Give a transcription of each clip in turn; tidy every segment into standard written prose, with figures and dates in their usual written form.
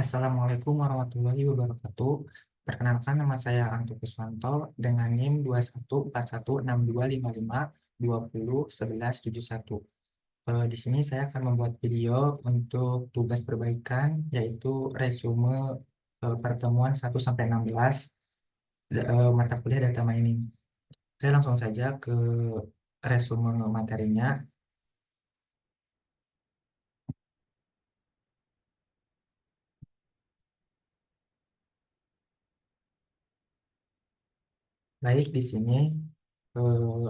Assalamualaikum warahmatullahi wabarakatuh. Perkenalkan, nama saya Anto Kuswanto dengan NIM 21416255201171. Di sini saya akan membuat video untuk tugas perbaikan, yaitu resume pertemuan 1 sampai 16 mata kuliah data mining. Saya langsung saja ke resume materinya. Baik, di sini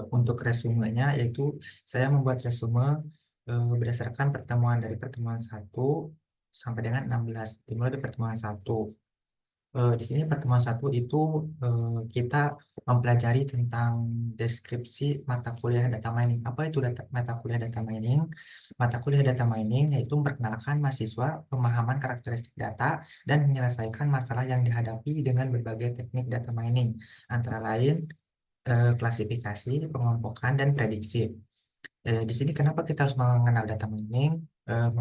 untuk resumenya yaitu saya membuat resume berdasarkan pertemuan 1 sampai dengan 16. Dimulai dari pertemuan 1. Di sini pertemuan 1 itu kita mempelajari tentang deskripsi mata kuliah data mining. Apa itu mata kuliah data mining? Mata kuliah data mining yaitu memperkenalkan mahasiswa pemahaman karakteristik data dan menyelesaikan masalah yang dihadapi dengan berbagai teknik data mining, antara lain klasifikasi, pengelompokan, dan prediksi. Di sini kenapa kita harus mengenal data mining?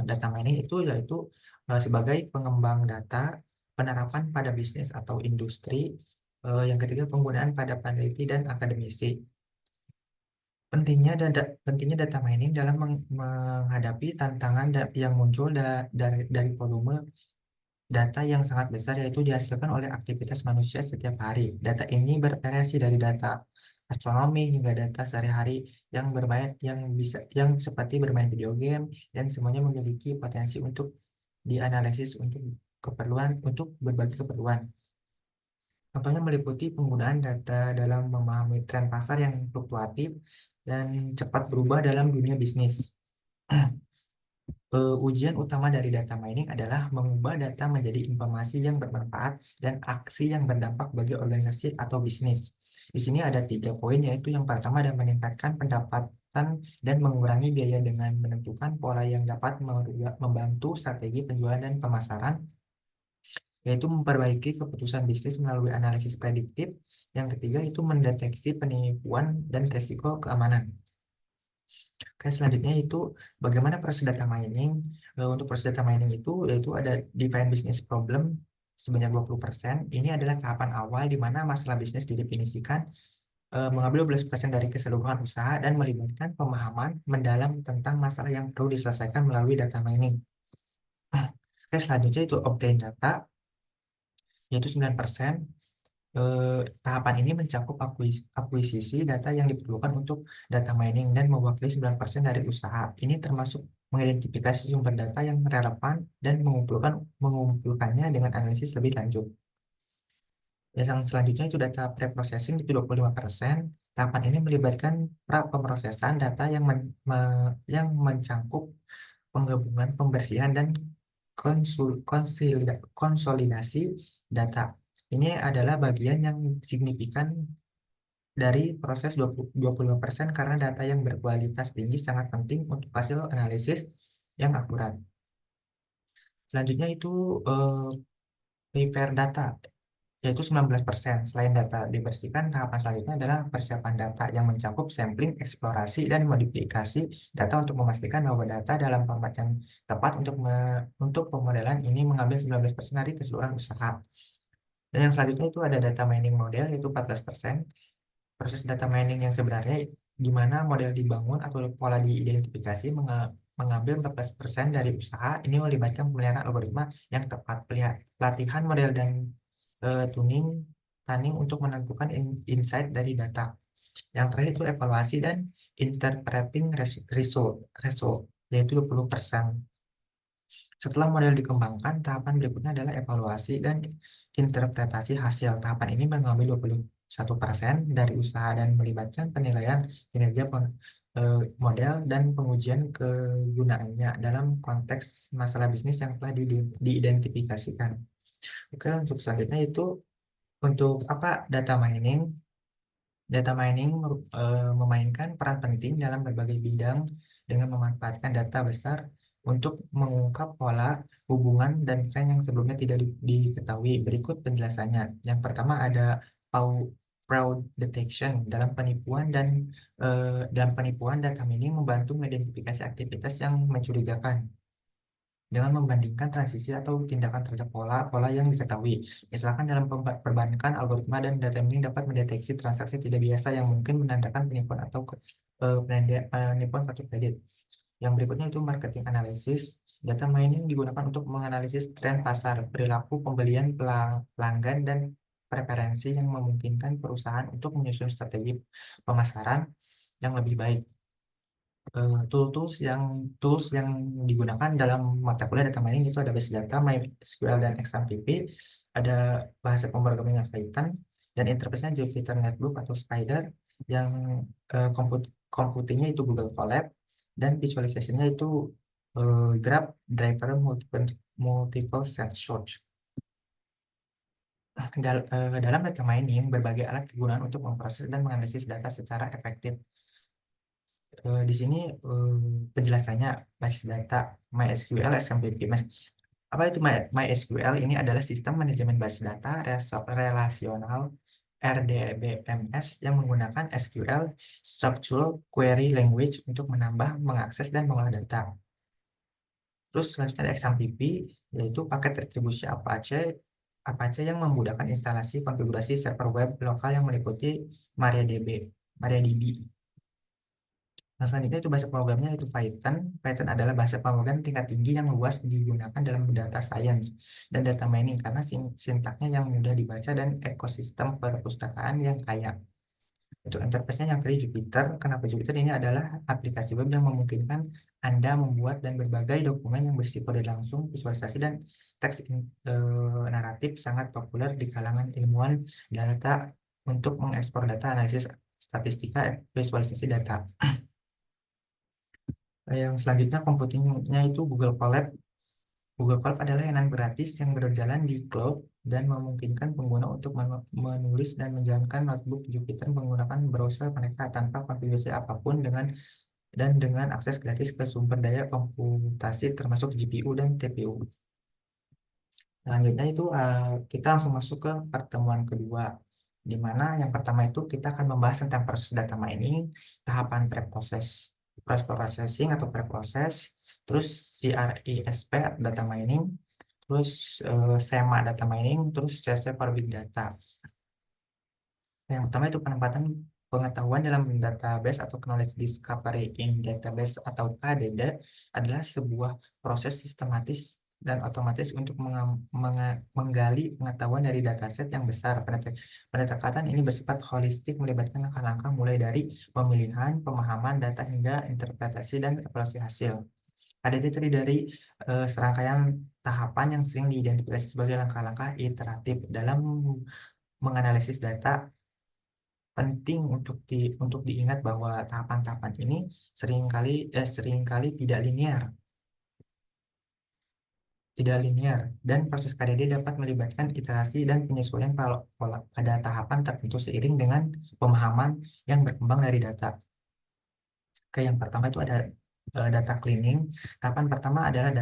Data mining itu yaitu sebagai pengembang data, penerapan pada bisnis atau industri, yang ketiga penggunaan pada peneliti dan akademisi. Pentingnya data mining dalam menghadapi tantangan yang muncul dari volume data yang sangat besar, yaitu dihasilkan oleh aktivitas manusia setiap hari. Data ini bervariasi dari data astronomi hingga data sehari-hari yang seperti bermain video game, dan semuanya memiliki potensi untuk dianalisis untuk berbagai keperluan. Contohnya meliputi penggunaan data dalam memahami tren pasar yang fluktuatif dan cepat berubah dalam dunia bisnis. Ujian utama dari data mining adalah mengubah data menjadi informasi yang bermanfaat dan aksi yang berdampak bagi organisasi atau bisnis. Di sini ada 3 poin, yaitu yang pertama adalah meningkatkan pendapatan dan mengurangi biaya dengan menentukan pola yang dapat membantu strategi penjualan dan pemasaran, yaitu memperbaiki keputusan bisnis melalui analisis prediktif. Yang ketiga itu mendeteksi penipuan dan risiko keamanan. Oke, selanjutnya itu bagaimana proses data mining. Untuk proses data mining itu yaitu ada define business problem sebanyak 20%. Ini adalah tahapan awal di mana masalah bisnis didefinisikan, mengambil 12% dari keseluruhan usaha dan melibatkan pemahaman mendalam tentang masalah yang perlu diselesaikan melalui data mining. Oke, selanjutnya itu obtain data, yaitu 9%. Tahapan ini mencakup akuisisi data yang diperlukan untuk data mining dan mewakili 9% dari usaha. Ini termasuk mengidentifikasi sumber data yang relevan dan mengumpulkannya dengan analisis lebih lanjut. Yang selanjutnya itu data pre-processing itu 25%. Tahapan ini melibatkan pemrosesan data yang mencangkup penggabungan, pembersihan, dan konsolidasi data. Ini adalah bagian yang signifikan dari proses 25%, karena data yang berkualitas tinggi sangat penting untuk hasil analisis yang akurat. Selanjutnya itu eh, prepare data, yaitu 19%. Selain data dibersihkan, tahapan selanjutnya adalah persiapan data yang mencakup sampling, eksplorasi, dan modifikasi data untuk memastikan bahwa data dalam format yang tepat untuk pemodelan ini mengambil 19% dari keseluruhan usaha. Dan yang selanjutnya itu ada data mining model, yaitu 14%. Proses data mining yang sebenarnya, di mana model dibangun atau pola diidentifikasi, mengambil 14% dari usaha. Ini melibatkan pemeliharaan algoritma yang tepat, pelatihan model, dan tuning tunning untuk menentukan insight dari data. Yang terakhir itu evaluasi dan interpreting result, yaitu 20%. Setelah model dikembangkan, tahapan berikutnya adalah evaluasi dan interpretasi hasil. Tahapan ini mengambil 21% dari usaha dan melibatkan penilaian kinerja model dan pengujian kegunaannya dalam konteks masalah bisnis yang telah diidentifikasikan. Oke, untuk selanjutnya itu untuk apa data mining? Data mining memainkan peran penting dalam berbagai bidang dengan memanfaatkan data besar untuk mengungkap pola, hubungan, dan tren yang sebelumnya tidak diketahui. Berikut penjelasannya. Yang pertama ada fraud detection. Dalam penipuan, data mining membantu mengidentifikasi aktivitas yang mencurigakan. dengan membandingkan transisi atau tindakan terhadap pola-pola yang diketahui. Misalkan dalam perbandingan algoritma dan data mining dapat mendeteksi transaksi tidak biasa yang mungkin menandakan penipuan atau penipuan kartu kredit. Yang berikutnya itu marketing analysis. Data mining digunakan untuk menganalisis tren pasar, perilaku pembelian pelanggan, dan preferensi yang memungkinkan perusahaan untuk menyusun strategi pemasaran yang lebih baik. Tools yang digunakan dalam mata kuliah data mining itu ada base data, MySQL dan XMPP, ada bahasa pemrograman Python, dan interface-nya Jupyter Notebook atau Spider, yang computingnya itu Google Colab, dan visualization-nya itu Graph Driver Multiple Set Search. Dalam data mining, berbagai alat digunakan untuk memproses dan menganalisis data secara efektif. Di sini penjelasannya basis data MySQL SMPP. Apa itu MySQL? Ini adalah sistem manajemen basis data relasional RDBMS yang menggunakan SQL Structural Query Language untuk menambah, mengakses, dan mengolah data. Terus selanjutnya ada XMPP, yaitu paket retribusi Apache yang memudahkan instalasi konfigurasi server web lokal yang meliputi MariaDB. Nah, selanjutnya itu bahasa programnya itu Python. Python adalah bahasa pemrograman tingkat tinggi yang luas digunakan dalam data science dan data mining karena sintaknya yang mudah dibaca dan ekosistem perpustakaan yang kaya. Untuk interface-nya yang tadi Jupyter. Kenapa Jupyter? Ini adalah aplikasi web yang memungkinkan Anda membuat dan berbagai dokumen yang berisi kode langsung, visualisasi, dan teks naratif sangat populer di kalangan ilmuwan data untuk mengekspor data, analisis statistika, visualisasi data. Yang selanjutnya komputingnya itu Google Colab. Google Colab adalah layanan gratis yang berjalan di cloud dan memungkinkan pengguna untuk menulis dan menjalankan notebook Jupyter menggunakan browser mereka tanpa konfigurasi apapun dengan akses gratis ke sumber daya komputasi termasuk GPU dan TPU. Selanjutnya itu kita langsung masuk ke pertemuan kedua, di mana yang pertama itu kita akan membahas tentang proses data mining, tahapan preproses, proses processing atau preproses, terus CRISP data mining, terus SEMA data mining, terus CC for big data. Yang pertama itu penempatan pengetahuan dalam database atau knowledge discovery in database atau KDD adalah sebuah proses sistematis dan otomatis untuk menggali pengetahuan dari dataset yang besar. Pendekatan ini bersifat holistik, melibatkan langkah-langkah mulai dari pemilihan, pemahaman data hingga interpretasi dan evaluasi hasil. KDD terdiri dari serangkaian tahapan yang sering diidentifikasi sebagai langkah-langkah iteratif dalam menganalisis data. Penting untuk diingat bahwa tahapan-tahapan ini seringkali tidak linear, dan proses KDD dapat melibatkan iterasi dan penyesuaian pola pada tahapan tertentu seiring dengan pemahaman yang berkembang dari data. Yang pertama itu ada data cleaning. Tahapan pertama adalah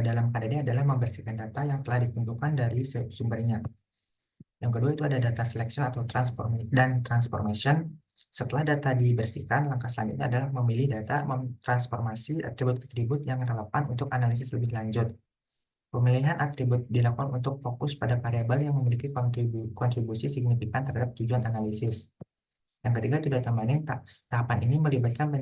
dalam KDD adalah membersihkan data yang telah dikumpulkan dari sumbernya. Yang kedua itu ada data selection atau transformation. Setelah data dibersihkan, langkah selanjutnya adalah memilih data, mentransformasi atribut-atribut yang relevan untuk analisis lebih lanjut. Pemilihan atribut dilakukan untuk fokus pada variabel yang memiliki kontribusi signifikan terhadap tujuan analisis. Yang ketiga itu data mining. Tahapan ini melibatkan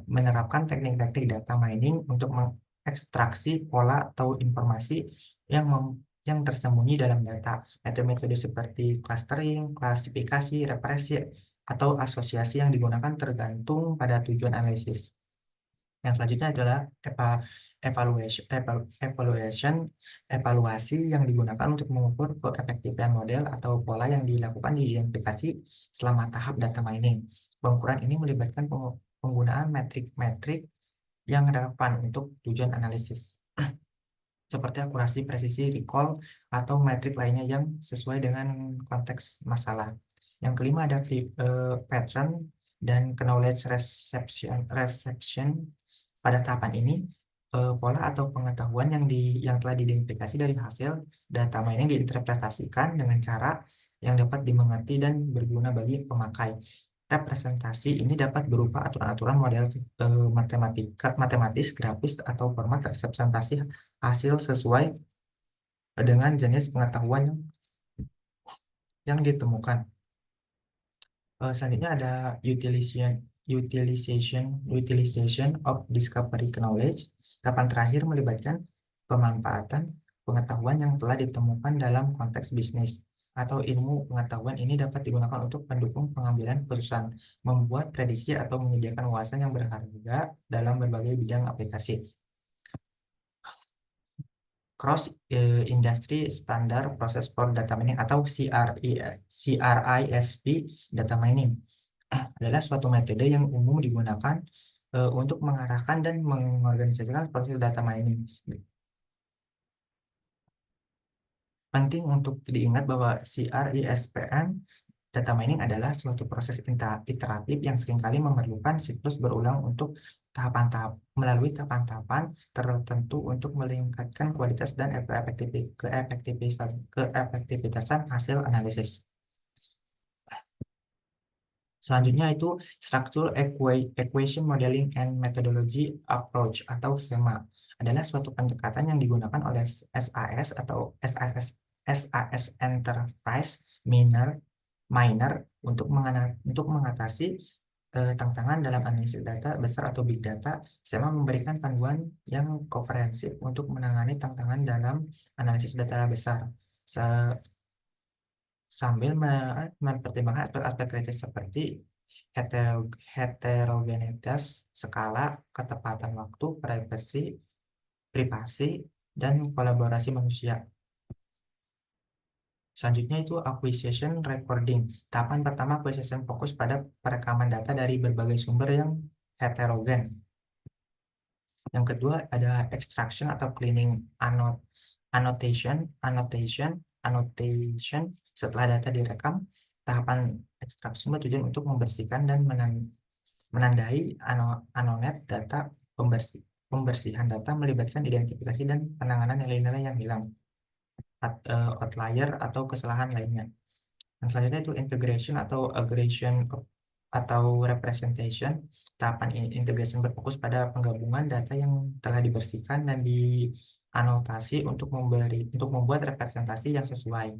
menerapkan teknik-teknik data mining untuk mengekstraksi pola atau informasi yang tersembunyi dalam data. Metode-metode seperti clustering, klasifikasi, represi, atau asosiasi yang digunakan tergantung pada tujuan analisis. Yang selanjutnya adalah evaluasi yang digunakan untuk mengukur keefektifan model atau pola yang dilakukan di identifikasi selama tahap data mining. Pengukuran ini melibatkan penggunaan metrik-metrik yang relevan untuk tujuan analisis, seperti akurasi, presisi, recall, atau metrik lainnya yang sesuai dengan konteks masalah. Yang kelima ada pattern dan knowledge reception. Pada tahapan ini, pola atau pengetahuan yang telah diidentifikasi dari hasil data mining diinterpretasikan dengan cara yang dapat dimengerti dan berguna bagi pemakai. Representasi ini dapat berupa aturan-aturan model matematis, grafis, atau format representasi hasil sesuai dengan jenis pengetahuan yang ditemukan. Selanjutnya ada utilization utilization utilization of discovery knowledge. Tahapan terakhir melibatkan pemanfaatan pengetahuan yang telah ditemukan dalam konteks bisnis atau ilmu. Pengetahuan ini dapat digunakan untuk mendukung pengambilan keputusan, membuat prediksi, atau menyediakan wawasan yang berharga dalam berbagai bidang aplikasi. Cross Industry Standard Process for Data Mining atau CRISP data mining adalah suatu metode yang umum digunakan untuk mengarahkan dan mengorganisasikan proses data mining. Penting untuk diingat bahwa CRISPM data mining adalah suatu proses iteratif yang seringkali memerlukan siklus berulang untuk melalui tahapan-tahapan tertentu untuk meningkatkan kualitas dan keefektivitasan hasil analisis. Selanjutnya itu Structural Equation Modeling and Methodology Approach atau SEMA adalah suatu pendekatan yang digunakan oleh SAS atau SAS Enterprise Miner untuk mengatasi tantangan dalam analisis data besar atau big data. SEMA memberikan panduan yang komprehensif untuk menangani tantangan dalam analisis data besar sambil mempertimbangkan aspek-aspek kritis seperti heterogenitas skala, ketepatan waktu, privasi, dan kolaborasi manusia. Selanjutnya itu acquisition recording. Tahapan pertama acquisition fokus pada perekaman data dari berbagai sumber yang heterogen. Yang kedua ada extraction atau cleaning. Annotation. Setelah data direkam, tahapan ekstraksi bertujuan untuk membersihkan dan menandai anonet data. Pembersihan data melibatkan identifikasi dan penanganan nilai-nilai yang hilang, outlier atau kesalahan lainnya. Yang selanjutnya itu integration atau aggregation atau representation. Tahapan integration berfokus pada penggabungan data yang telah dibersihkan dan dianotasi untuk membuat representasi yang sesuai.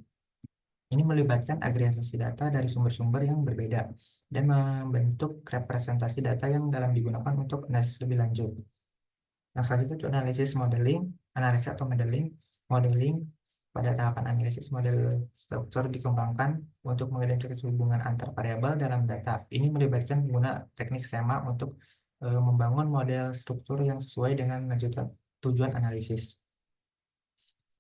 Ini melibatkan agregasi data dari sumber-sumber yang berbeda dan membentuk representasi data yang dalam digunakan untuk analisis lebih lanjut. Yang selanjutnya itu analisis atau modeling. Pada tahapan analisis, model struktur dikembangkan untuk mengidentifikasi hubungan antar variabel dalam data. Ini melibatkan pengguna teknik SEMA untuk membangun model struktur yang sesuai dengan tujuan analisis.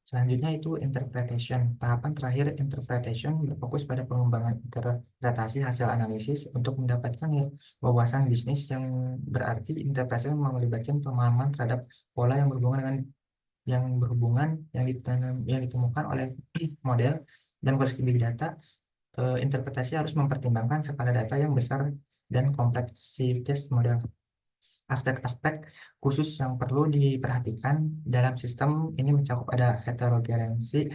Selanjutnya itu interpretation. Tahapan terakhir interpretation berfokus pada pengembangan interpretasi hasil analisis untuk mendapatkan wawasan bisnis, yang berarti interpretasi melibatkan pemahaman terhadap pola yang ditemukan oleh model dan kondisi big data. Interpretasi harus mempertimbangkan skala data yang besar dan kompleksitas model. Aspek-aspek khusus yang perlu diperhatikan dalam sistem ini mencakup ada heterogeneity,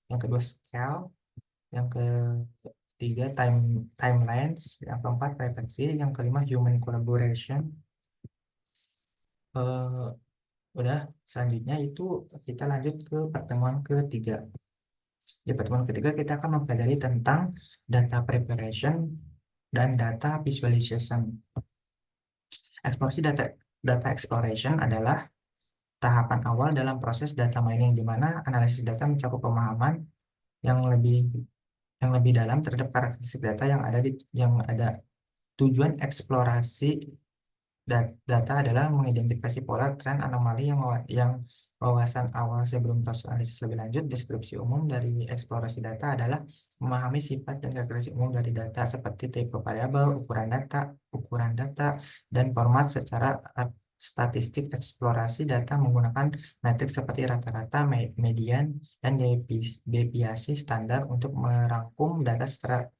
yang kedua scale, yang ketiga timelines, yang keempat privacy, yang kelima human collaboration. Udah, selanjutnya itu kita lanjut ke pertemuan ketiga. Di pertemuan ketiga kita akan mempelajari tentang data preparation dan data visualization. Eksplorasi data exploration adalah tahapan awal dalam proses data mining, di mana analisis data mencakup pemahaman yang lebih dalam terhadap karakteristik data yang ada. Tujuan eksplorasi data adalah mengidentifikasi pola, tren, anomali yang wawasan awal sebelum proses analisis lebih lanjut. Deskripsi umum dari eksplorasi data adalah memahami sifat dan karakteristik umum dari data seperti tipe variabel, ukuran data, dan format. Secara statistik, eksplorasi data menggunakan metrik seperti rata-rata, median, dan deviasi standar untuk merangkum data secara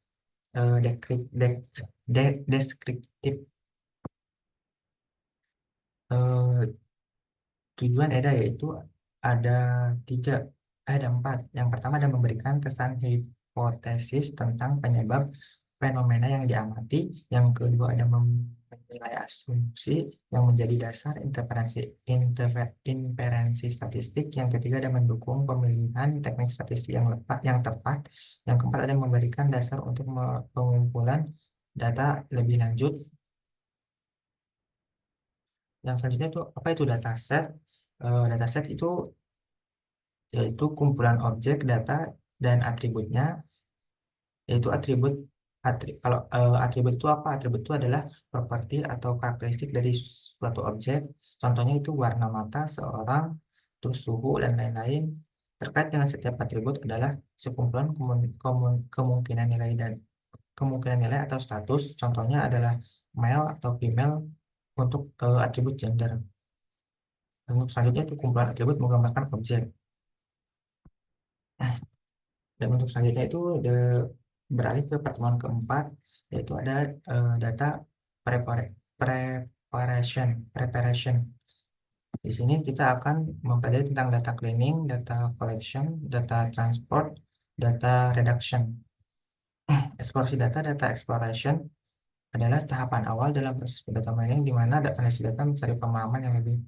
deskriptif. Tujuan EDA yaitu ada tiga. Ada 4. Yang pertama ada memberikan kesan hipotesis tentang penyebab fenomena yang diamati. Yang kedua ada menilai asumsi yang menjadi dasar inferensi statistik. Yang ketiga ada mendukung pemilihan teknik statistik yang tepat. Yang keempat ada memberikan dasar untuk pengumpulan data lebih lanjut. Yang selanjutnya itu apa itu dataset? Dataset itu yaitu kumpulan objek, data, dan atributnya, yaitu kalau atribut itu apa? Atribut itu adalah properti atau karakteristik dari suatu objek. Contohnya itu warna mata seorang, terus suhu, dan lain-lain. Terkait dengan setiap atribut adalah sekumpulan kemungkinan nilai dan kemungkinan nilai atau status. Contohnya adalah male atau female untuk atribut gender. Untuk selanjutnya itu kumpulan atribut menggambarkan objek. Dan untuk selanjutnya itu beralih ke pertemuan keempat, yaitu ada data preparation. Preparation. Di sini kita akan mempelajari tentang data cleaning, data collection, data transport, data reduction. Eksplorasi data exploration adalah tahapan awal dalam proses data mining di mana analisis data mencari pemahaman yang lebih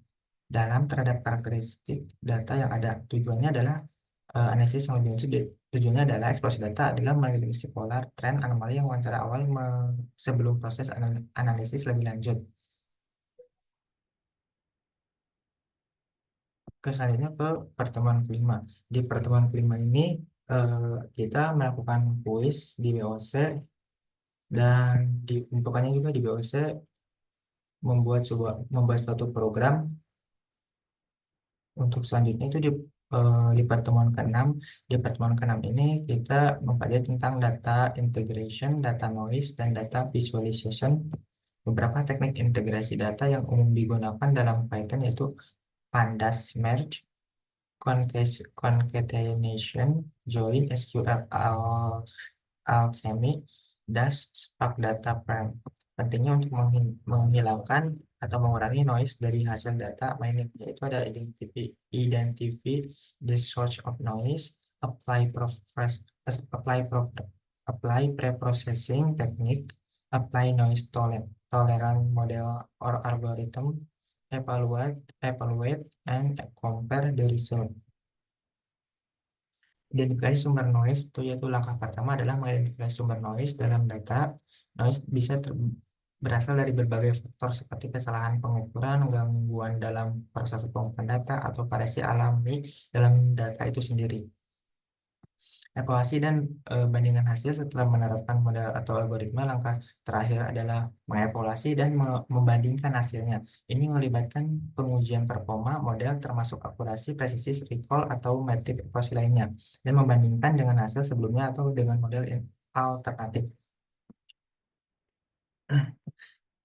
dalam terhadap karakteristik data yang ada. Tujuannya adalah analisis yang lebih lanjut. Tujuannya adalah eksplorasi data adalah mendeteksi pola, tren, anomali yang wawancara awal sebelum proses analisis lebih lanjut. Selanjutnya ke pertemuan kelima. Di pertemuan kelima ini kita melakukan kuis di BOC dan diuntukkannya juga di BOC membuat suatu program. Untuk selanjutnya itu di pertemuan ke-6. Di pertemuan ke-6 ini kita mempelajari tentang data integration, data noise, dan data visualization. Beberapa teknik integrasi data yang umum digunakan dalam Python yaitu pandas merge, concatenation, join, SQL alchemy, dash, spark data frame. Pentingnya untuk menghilangkan atau mengurangi noise dari hasil data mining, yaitu ada identify the source of noise, apply apply apply preprocessing technique, apply noise tolerant model or algorithm, evaluate and compare the result. Identifikasi sumber noise itu yaitu langkah pertama adalah mengidentifikasi sumber noise dalam data. Noise bisa berasal dari berbagai faktor seperti kesalahan pengukuran, gangguan dalam proses pengumpulan data, atau variasi alami dalam data itu sendiri. Evaluasi dan bandingan hasil setelah menerapkan model atau algoritma, langkah terakhir adalah mengevaluasi dan membandingkan hasilnya. Ini melibatkan pengujian performa model termasuk akurasi, presisi, recall, atau metrik evaluasi lainnya, dan membandingkan dengan hasil sebelumnya atau dengan model alternatif.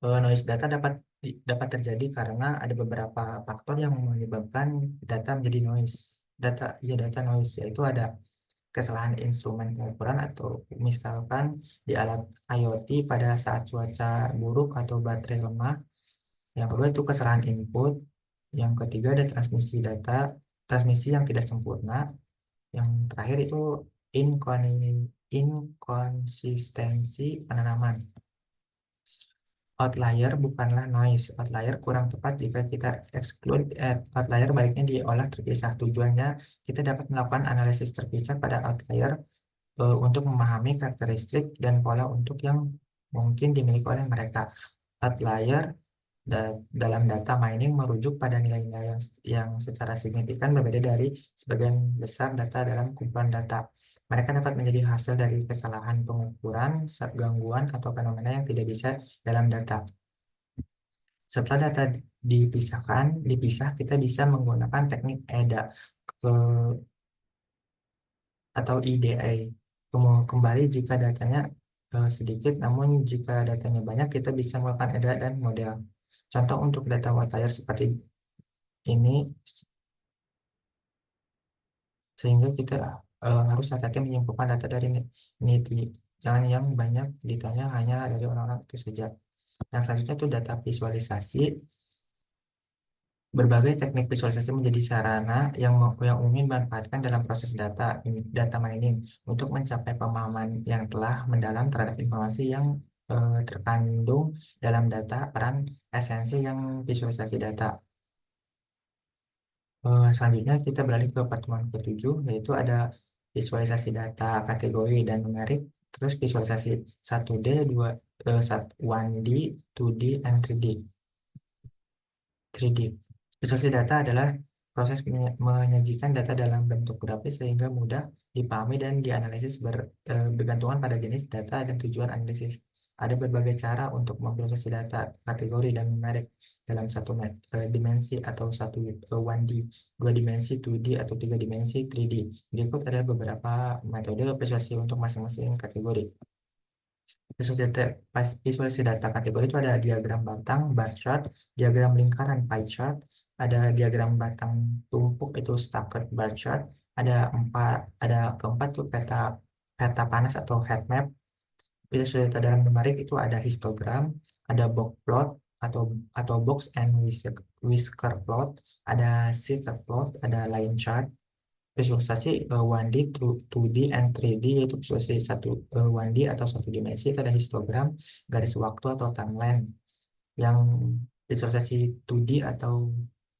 Noise data dapat terjadi karena ada beberapa faktor yang menyebabkan data menjadi noise. Data noise yaitu ada kesalahan instrumen pengukuran atau misalkan di alat IoT pada saat cuaca buruk atau baterai lemah. Yang kedua itu kesalahan input. Yang ketiga ada transmisi yang tidak sempurna. Yang terakhir itu inkonsistensi penanaman. Outlier bukanlah noise. Outlier kurang tepat jika kita exclude. Outlier baiknya diolah terpisah. Tujuannya kita dapat melakukan analisis terpisah pada outlier untuk memahami karakteristik dan pola untuk yang mungkin dimiliki oleh mereka. Outlier dalam data mining merujuk pada nilai-nilai yang secara signifikan berbeda dari sebagian besar data dalam kumpulan data. Mereka dapat menjadi hasil dari kesalahan pengukuran, gangguan, atau fenomena yang tidak bisa dalam data. Setelah data dipisah, kita bisa menggunakan teknik EDA ke atau EDA. Kembali jika datanya sedikit, namun jika datanya banyak, kita bisa melakukan EDA dan model. Contoh untuk data outlier seperti ini, sehingga kita harus hati-hati menyimpulkan data dari NITI. Jangan yang banyak ditanya hanya dari orang-orang itu saja. Yang selanjutnya itu data visualisasi. Berbagai teknik visualisasi menjadi sarana yang umum dimanfaatkan dalam proses data mining untuk mencapai pemahaman yang telah mendalam terhadap informasi yang terkandung dalam data. Peran esensi yang visualisasi data. Selanjutnya kita beralih ke pertemuan ke-7, yaitu ada visualisasi data kategori dan numerik, terus visualisasi 1D, 1D, 2D, and 3D. 3D. Visualisasi data adalah proses menyajikan data dalam bentuk grafis sehingga mudah dipahami dan dianalisis bergantungan pada jenis data dan tujuan analisis. Ada berbagai cara untuk memvisualisasi data kategori dan numerik dalam satu dimensi atau satu 1D, dua dimensi 2D atau tiga dimensi 3D. Berikut ada beberapa metode visualisasi untuk masing-masing kategori. Visualisasi data kategori itu ada diagram batang, bar chart, diagram lingkaran, pie chart, ada diagram batang tumpuk itu staggered bar chart, ada keempat tuh peta peta panas atau heat map. Visualisasi data dalam numerik itu ada histogram, ada box plot atau box and whisker plot, ada scatter plot, ada line chart. Visualisasi 1D, 2D, and 3D, yaitu visualisasi 1D atau satu dimensi itu ada histogram, garis waktu atau timeline. Yang visualisasi 2D atau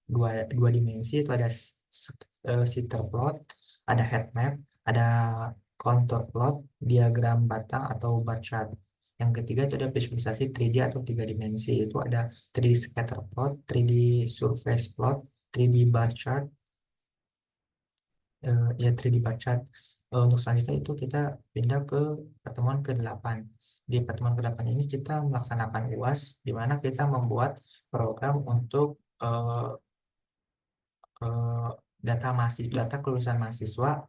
dua dimensi itu ada scatter plot, ada heat map, ada contour plot, diagram batang atau bar chart. Yang ketiga itu ada visualisasi 3D atau tiga dimensi, itu ada 3D scatter plot, 3D surface plot, 3D bar chart, ya 3D bar chart. Untuk selanjutnya itu kita pindah ke pertemuan ke-8. Di pertemuan ke-8 ini kita melaksanakan UAS, di mana kita membuat program untuk eh, data kelulusan mahasiswa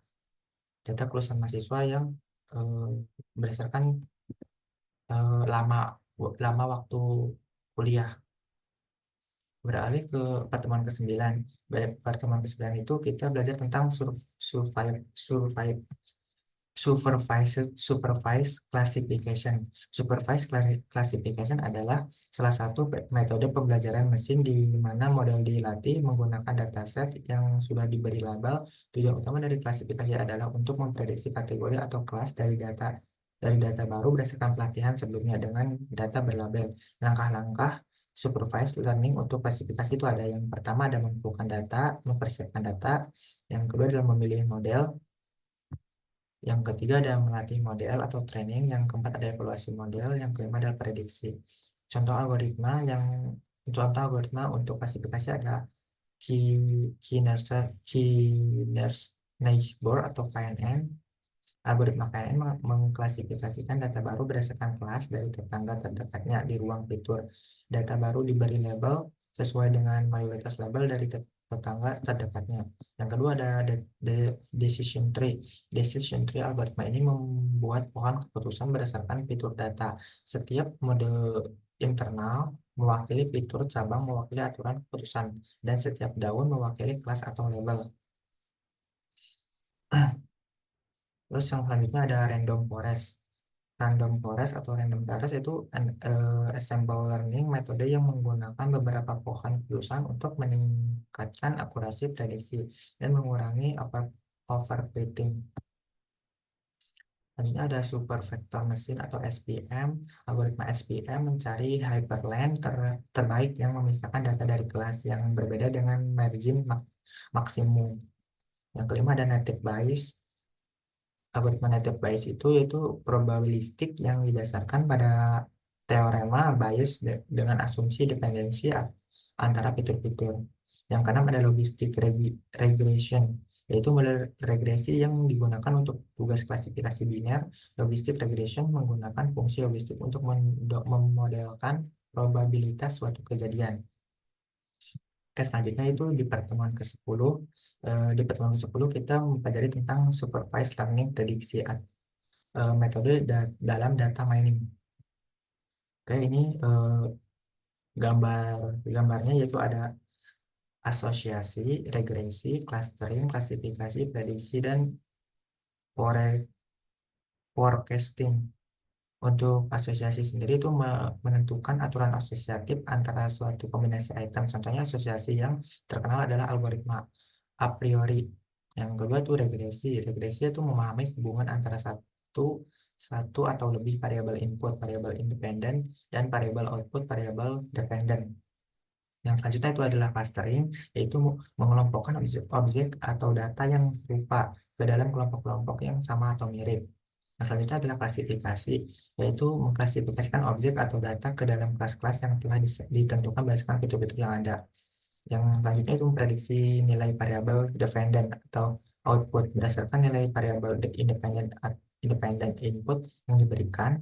yang eh, berdasarkan eh, lama lama waktu kuliah. Beralih ke pertemuan ke-9. Pertemuan ke-9 itu kita belajar tentang survive, survive supervised classification. Classification adalah salah satu metode pembelajaran mesin di mana model dilatih menggunakan dataset yang sudah diberi label. Tujuan utama dari klasifikasi adalah untuk memprediksi kategori atau kelas dari data baru berdasarkan pelatihan sebelumnya dengan data berlabel. Langkah-langkah supervised learning untuk klasifikasi itu ada yang pertama ada mengumpulkan data, mempersiapkan data, yang kedua adalah memilih model, yang ketiga ada melatih model atau training, yang keempat ada evaluasi model, yang kelima adalah prediksi. Contoh algoritma untuk klasifikasi ada Knightsbor atau KNN. Algoritma KNN mengklasifikasikan data baru berdasarkan kelas dari tetangga terdekatnya di ruang fitur. Data baru diberi label sesuai dengan mayoritas label dari tetangga terdekatnya. Yang kedua ada decision tree. Decision tree algoritma ini membuat pohon keputusan berdasarkan fitur data. Setiap mode internal mewakili fitur cabang mewakili aturan keputusan, dan setiap daun mewakili kelas atau label. Terus yang selanjutnya ada random forest. Random forest itu ensemble learning, metode yang menggunakan beberapa pohon keputusan untuk meningkatkan akurasi prediksi dan mengurangi overfitting. Selanjutnya ada super vector machine atau SVM. Algoritma SVM mencari hyperlink terbaik yang memisahkan data dari kelas yang berbeda dengan margin maksimum. Yang kelima ada native Bayes. Algoritma native Bayes itu yaitu probabilistik yang didasarkan pada teorema Bayes dengan asumsi dependensi antara fitur-fitur. Yang keenam ada logistic regression, yaitu model regresi yang digunakan untuk tugas klasifikasi biner. Logistic regression menggunakan fungsi logistik untuk memodelkan probabilitas suatu kejadian. Oke, selanjutnya itu di pertemuan ke-10. Di pertemuan ke-10 kita mempelajari tentang supervised learning prediksi metode dalam data mining. Oke, ini gambarnya yaitu ada asosiasi, regresi, clustering, klasifikasi, prediksi, dan forecasting. Untuk asosiasi sendiri itu menentukan aturan asosiatif antara suatu kombinasi item. Contohnya asosiasi yang terkenal adalah algoritma a priori. Yang kedua itu regresi. Regresi itu memahami hubungan antara satu satu atau lebih variabel input, variabel independen, dan variabel output, variabel dependen. Yang selanjutnya itu adalah clustering, yaitu mengelompokkan objek atau data yang serupa ke dalam kelompok-kelompok yang sama atau mirip. Yang selanjutnya adalah klasifikasi, yaitu mengklasifikasikan objek atau data ke dalam kelas-kelas yang telah ditentukan berdasarkan fitur-fitur yang ada. Yang selanjutnya itu memprediksi nilai variabel dependent atau output berdasarkan nilai variabel independent independent input yang diberikan.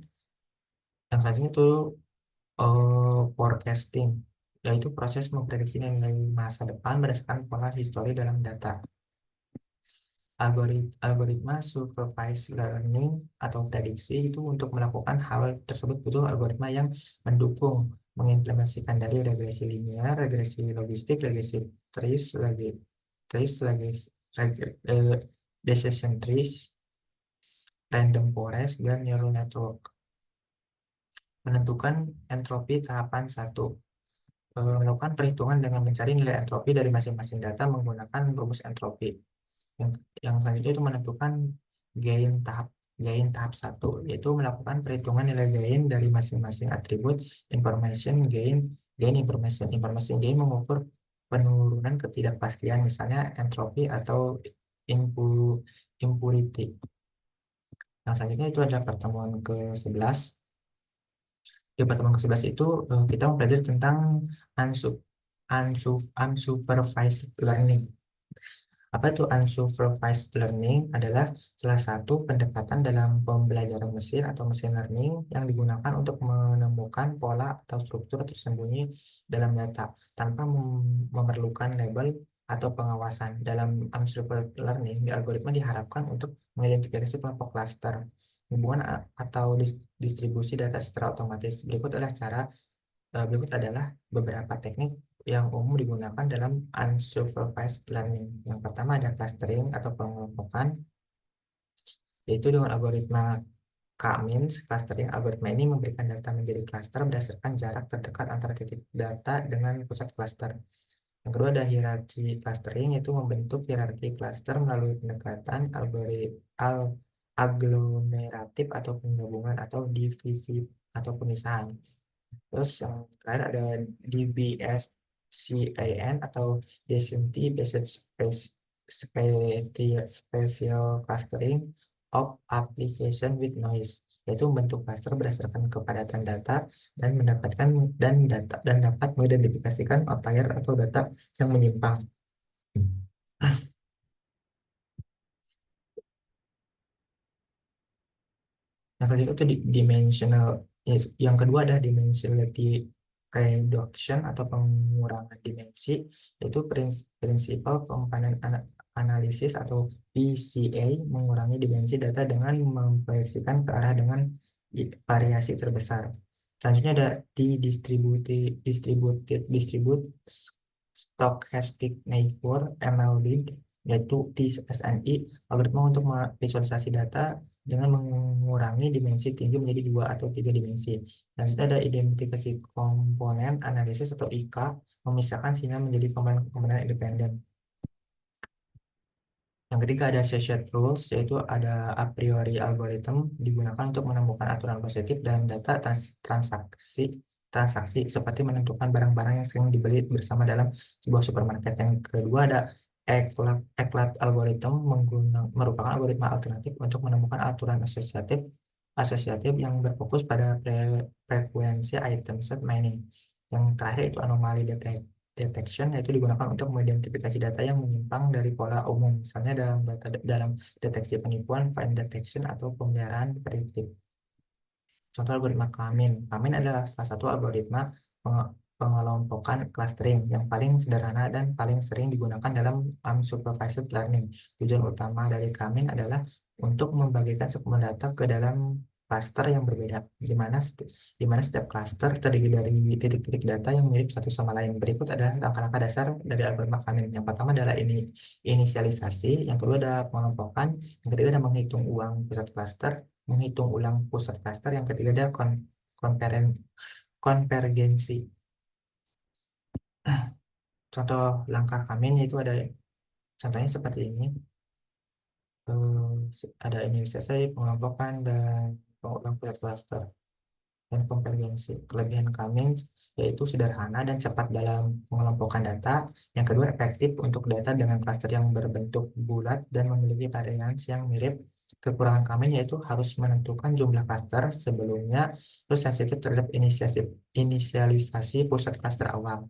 Yang selanjutnya itu forecasting, yaitu proses memprediksi nilai masa depan berdasarkan pola histori dalam data. Algoritma supervised learning atau prediksi itu untuk melakukan hal tersebut butuh algoritma yang mendukung mengimplementasikan dari regresi linear, regresi logistik, regresi trace, decision trees, random forest, dan neural network. Menentukan entropi tahapan 1. Melakukan perhitungan dengan mencari nilai entropi dari masing-masing data menggunakan rumus entropi. Yang selanjutnya itu menentukan gain tahap gain tahap 1, yaitu melakukan perhitungan nilai gain dari masing-masing atribut. Information gain, information gain mengukur penurunan ketidakpastian, misalnya entropi atau impurity. Yang selanjutnya itu adalah pertemuan ke-11. Di pertemuan ke-11 itu kita mempelajari tentang unsupervised learning. Apa itu unsupervised learning? Adalah salah satu pendekatan dalam pembelajaran mesin atau machine learning yang digunakan untuk menemukan pola atau struktur tersembunyi dalam data tanpa memerlukan label atau pengawasan. Dalam unsupervised learning, algoritma diharapkan untuk mengidentifikasi kelompok cluster, hubungan atau distribusi data secara otomatis. Berikut adalah beberapa teknik yang umum digunakan dalam unsupervised learning. Yang pertama ada clustering atau pengelompokan, yaitu dengan algoritma K-means. Clustering algoritma ini memberikan data menjadi cluster berdasarkan jarak terdekat antara titik data dengan pusat cluster. Yang kedua ada hierarki clustering, yaitu membentuk hierarki cluster melalui pendekatan aglomeratif atau penggabungan atau divisi atau pemisahan. Terus yang terakhir ada DBSCAN atau Density Based Spatial Clustering of Application with Noise, yaitu membentuk cluster berdasarkan kepadatan data dan dapat mengidentifikasikan outlier atau data yang menyimpang. Yang ketiga itu dimensional. Yang kedua ada dimensionality reduction atau pengurangan dimensi, yaitu prinsipal component analysis atau PCA, mengurangi dimensi data dengan memproyeksikan ke arah dengan variasi terbesar. Selanjutnya ada distribute stochastic neighbor MLD, yaitu TSNI, algoritma untuk visualisasi data dengan mengurangi dimensi tinggi menjadi 2 atau 3 dimensi. Selanjutnya ada identifikasi komponen analisis atau IK, memisahkan sinyal menjadi komponen independen. Yang ketiga ada associate rules, yaitu ada a priori algorithm digunakan untuk menemukan aturan positif dalam data transaksi transaksi seperti menentukan barang-barang yang sering dibeli bersama dalam sebuah supermarket. Yang kedua ada ECLAT algorithm merupakan algoritma alternatif untuk menemukan aturan asosiatif asosiatif yang berfokus pada frekuensi item set mining. Yang terakhir itu anomali detection, yaitu digunakan untuk mengidentifikasi data yang menyimpang dari pola umum, misalnya dalam deteksi penipuan, find detection, atau pemeliharaan prediktif. Contoh algoritma Kamin. Kamin adalah salah satu algoritma pengelompokan clustering yang paling sederhana dan paling sering digunakan dalam unsupervised learning. Tujuan utama dari Kamin adalah untuk membagikan segmen data ke dalam cluster yang berbeda, di mana setiap cluster terdiri dari titik-titik data yang mirip satu sama lain. Berikut adalah langkah-langkah dasar dari algoritma Kamin. Yang pertama adalah inisialisasi, yang kedua adalah pengelompokan, yang ketiga adalah menghitung uang pusat cluster, menghitung ulang pusat cluster. Yang ketiga ada konvergensi. Contoh langkah kami itu ada, contohnya seperti ini. Ada inisiasi, pengelompokan, dan pengulang pusat cluster dan konvergensi. Kelebihan Cummins yaitu sederhana dan cepat dalam mengelompokkan data. Yang kedua, efektif untuk data dengan klaster yang berbentuk bulat dan memiliki varians yang mirip. Kekurangan Cummins yaitu harus menentukan jumlah klaster sebelumnya, terus sensitif terhadap inisialisasi pusat klaster awal.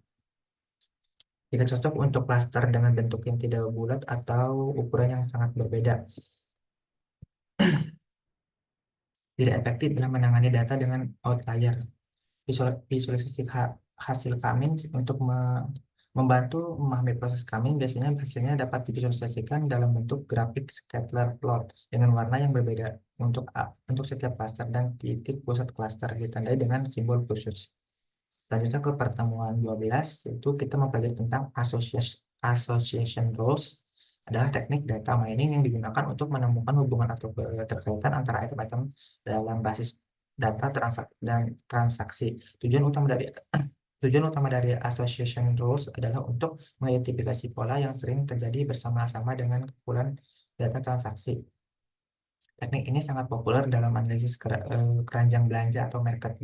Tidak cocok untuk klaster dengan bentuk yang tidak bulat atau ukuran yang sangat berbeda. Tidak efektif dalam menangani data dengan outlier. Visualisasi hasil kami untuk membantu memahami proses kami, biasanya hasilnya dapat divisualisasikan dalam bentuk grafik scatter plot dengan warna yang berbeda untuk setiap klaster, dan titik pusat klaster ditandai dengan simbol khusus. Selanjutnya ke pertemuan 12, itu kita mempelajari tentang association rules. Adalah teknik data mining yang digunakan untuk menemukan hubungan atau keterkaitan antara item-item dalam basis data dan transaksi. Tujuan utama dari association rules adalah untuk mengidentifikasi pola yang sering terjadi bersama-sama dengan kumpulan data transaksi. Teknik ini sangat populer dalam analisis keranjang belanja atau market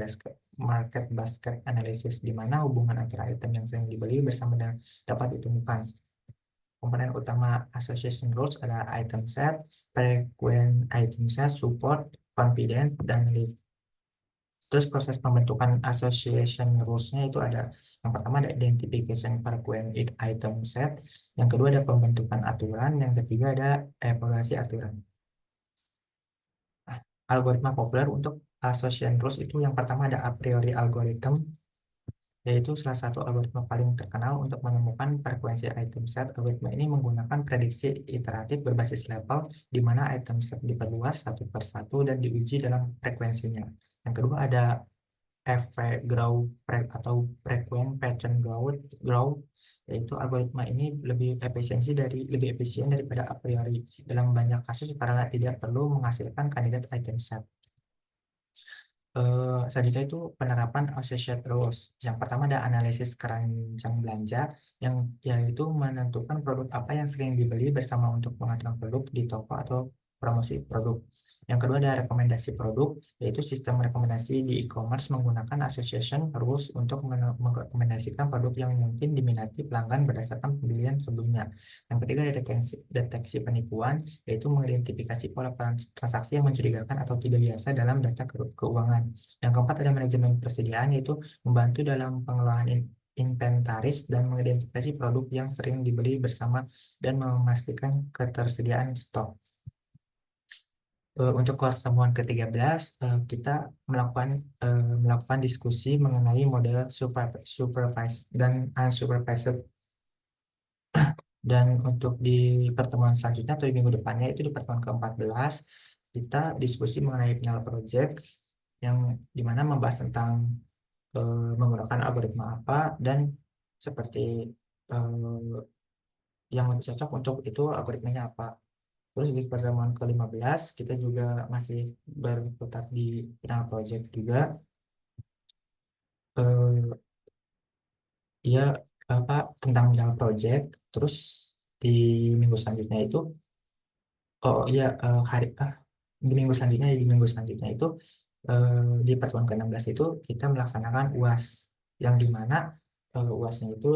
basket analysis, di mana hubungan antara item yang sering dibeli bersama dan dapat ditemukan. Komponen utama association rules adalah item set, frequent item set, support, confidence, dan leave. Terus proses pembentukan association rules-nya itu ada, yang pertama ada identification frequent item set, yang kedua ada pembentukan aturan, yang ketiga ada evaluasi aturan. Algoritma populer untuk association rules itu yang pertama ada a priori algorithm, yaitu salah satu algoritma paling terkenal untuk menemukan frekuensi item set. Algoritma ini menggunakan prediksi iteratif berbasis level, di mana item set diperluas satu per satu dan diuji dalam frekuensinya. Yang kedua ada atau frequent pattern growth, yaitu algoritma ini lebih efisien daripada a priori dalam banyak kasus karena tidak perlu menghasilkan kandidat item set. Selanjutnya itu penerapan associate rules. Yang pertama ada analisis keranjang belanja, yang yaitu menentukan produk apa yang sering dibeli bersama untuk pengaturan produk di toko atau promosi produk. Yang kedua ada rekomendasi produk, yaitu sistem rekomendasi di e-commerce menggunakan association rules untuk merekomendasikan produk yang mungkin diminati pelanggan berdasarkan pembelian sebelumnya. Yang ketiga ada deteksi penipuan, yaitu mengidentifikasi pola transaksi yang mencurigakan atau tidak biasa dalam data keuangan. Yang keempat ada manajemen persediaan, yaitu membantu dalam pengelolaan inventaris dan mengidentifikasi produk yang sering dibeli bersama dan memastikan ketersediaan stok. Untuk pertemuan ke-13, kita melakukan diskusi mengenai model supervised dan unsupervised. Dan untuk di pertemuan selanjutnya atau di minggu depannya, itu di pertemuan ke-14, kita diskusi mengenai final project, yang dimana membahas tentang menggunakan algoritma apa dan seperti eh, yang lebih cocok untuk itu algoritmanya apa. Terus di pertemuan ke-15 kita juga masih berputar di final project juga. eh, ya apa tentang final project. Terus di minggu selanjutnya itu, oh iya, di minggu selanjutnya itu, eh, di pertemuan ke-16 itu kita melaksanakan UAS, yang dimana UASnya itu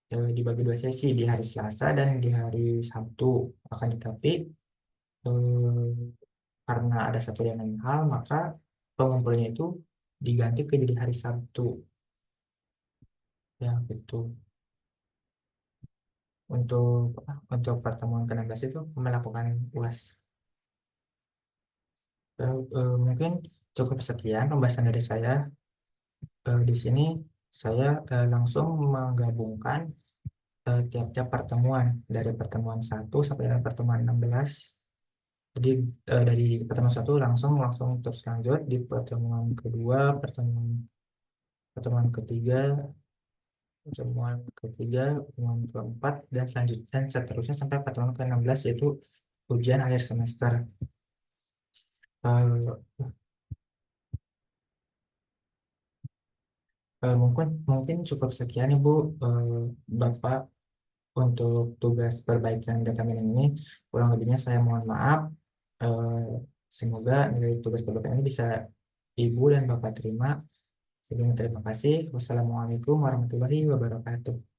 dibagi dua sesi, di hari Selasa dan di hari Sabtu. Akan tetapi eh, karena ada satu dan lain hal, maka pengumpulannya itu diganti ke jadi hari Sabtu. Ya, betul. Untuk pertemuan ke-16 itu melakukan UAS. Mungkin cukup sekian pembahasan dari saya. Di sini saya langsung menggabungkan tiap-tiap pertemuan dari pertemuan 1 sampai dengan pertemuan 16. Jadi dari pertemuan 1 langsung langsung terus lanjut di pertemuan kedua, pertemuan pertemuan ketiga, pertemuan keempat, dan selanjutnya dan seterusnya sampai pertemuan ke-16, yaitu ujian akhir semester. Eh, mungkin mungkin cukup sekian Ibu, eh, Bapak, untuk tugas perbaikan data mining ini. Kurang lebihnya saya mohon maaf. Eh, Semoga dari tugas perbaikan ini bisa Ibu dan Bapak terima. Sebelumnya terima kasih. Wassalamualaikum warahmatullahi wabarakatuh.